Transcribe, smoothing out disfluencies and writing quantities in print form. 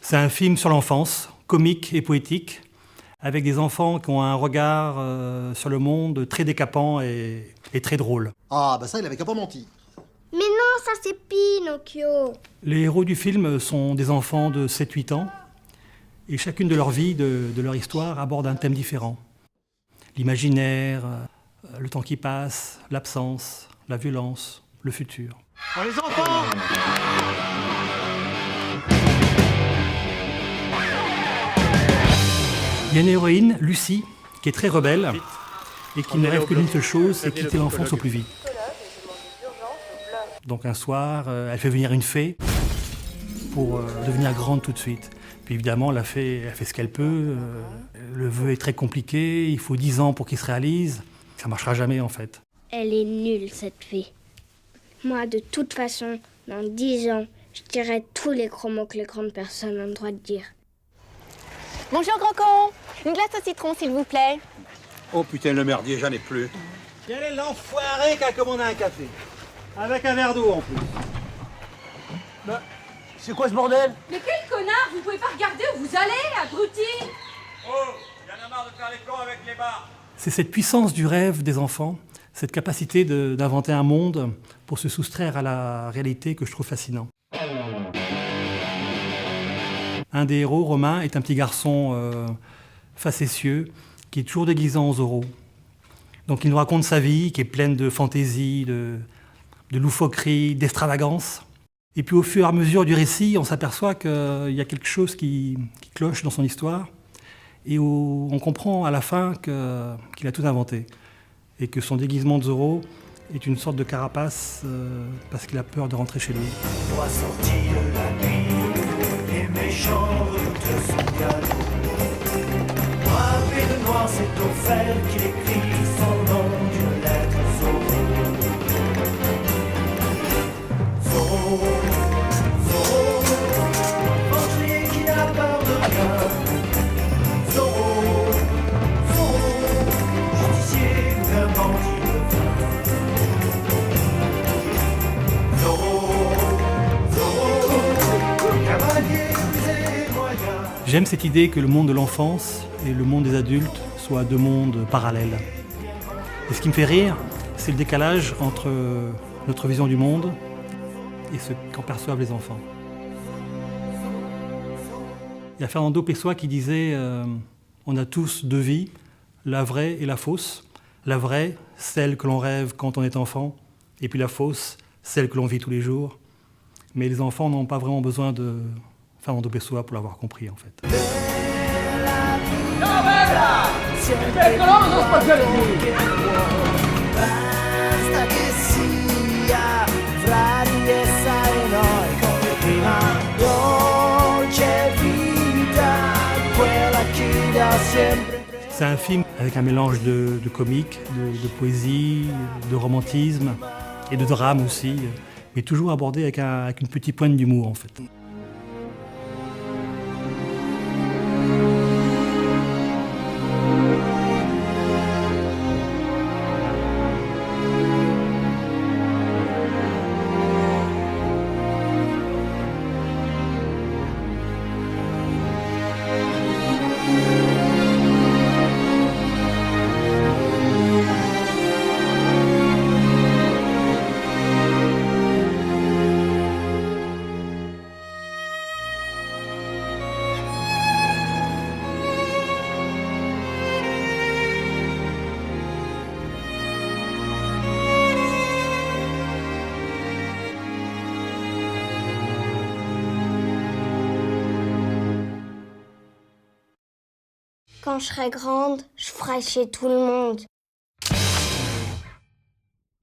C'est un film sur l'enfance, comique et poétique, avec des enfants qui ont un regard sur le monde très décapant et très drôle. Ah, bah ça, il avait qu'à pas menti. Mais non, ça c'est Pinocchio. Les héros du film sont des enfants de 7-8 ans, et chacune de leur vie, de leur histoire, aborde un thème différent. L'imaginaire, le temps qui passe, l'absence, la violence, le futur. Oh, les enfants! Il y a une héroïne, Lucie, qui est très rebelle et qui ne rêve que d'une seule chose, c'est quitter l'enfance au plus vite. Donc un soir, elle fait venir une fée pour devenir grande tout de suite. Puis évidemment, la fée, elle fait ce qu'elle peut. Le vœu est très compliqué, il faut 10 ans pour qu'il se réalise. Ça ne marchera jamais en fait. Elle est nulle, cette fée. Moi, de toute façon, dans 10 ans, je dirai tous les gros mots que les grandes personnes ont le droit de dire. Bonjour, grand con. Une glace au citron, s'il vous plaît. Oh putain, le merdier, j'en ai plus. Quel est l'enfoiré qui a commandé un café? Avec un verre d'eau en plus. Bah, c'est quoi ce bordel? Mais quel connard! Vous pouvez pas regarder où vous allez, abruti! Oh, y'en a marre de faire les cons avec les bars. C'est cette puissance du rêve des enfants, cette capacité d'inventer un monde pour se soustraire à la réalité que je trouve fascinant. Un des héros, Romain, est un petit garçon facétieux qui est toujours déguisé en Zorro. Donc il nous raconte sa vie qui est pleine de fantaisie, de loufoquerie, d'extravagance. Et puis au fur et à mesure du récit, on s'aperçoit qu'il y a quelque chose qui cloche dans son histoire et où on comprend à la fin qu'il a tout inventé et que son déguisement de Zorro est une sorte de carapace parce qu'il a peur de rentrer chez lui. Moi sorti de la nuit, les méchants redoutent son galop. Moi, de noir, c'est au fer qu'il écrit son nom d'une lettre Zorro. Zorro, Zorro, aventurier qui n'a peur de rien. Zorro, Zorro, justicier d'un bandit de vin. J'aime cette idée que le monde de l'enfance et le monde des adultes soient deux mondes parallèles. Et ce qui me fait rire, c'est le décalage entre notre vision du monde et ce qu'en perçoivent les enfants. Il y a Fernando Pessoa qui disait on a tous deux vies, la vraie et la fausse. La vraie, celle que l'on rêve quand on est enfant, et puis la fausse, celle que l'on vit tous les jours. Mais les enfants n'ont pas vraiment besoin de Fernando Pessoa pour l'avoir compris en fait. C'est un film avec un mélange de comique, de poésie, de romantisme et de drame aussi, mais toujours abordé avec une petite pointe d'humour en fait. Quand je serai grande, je ferai chez tout le monde.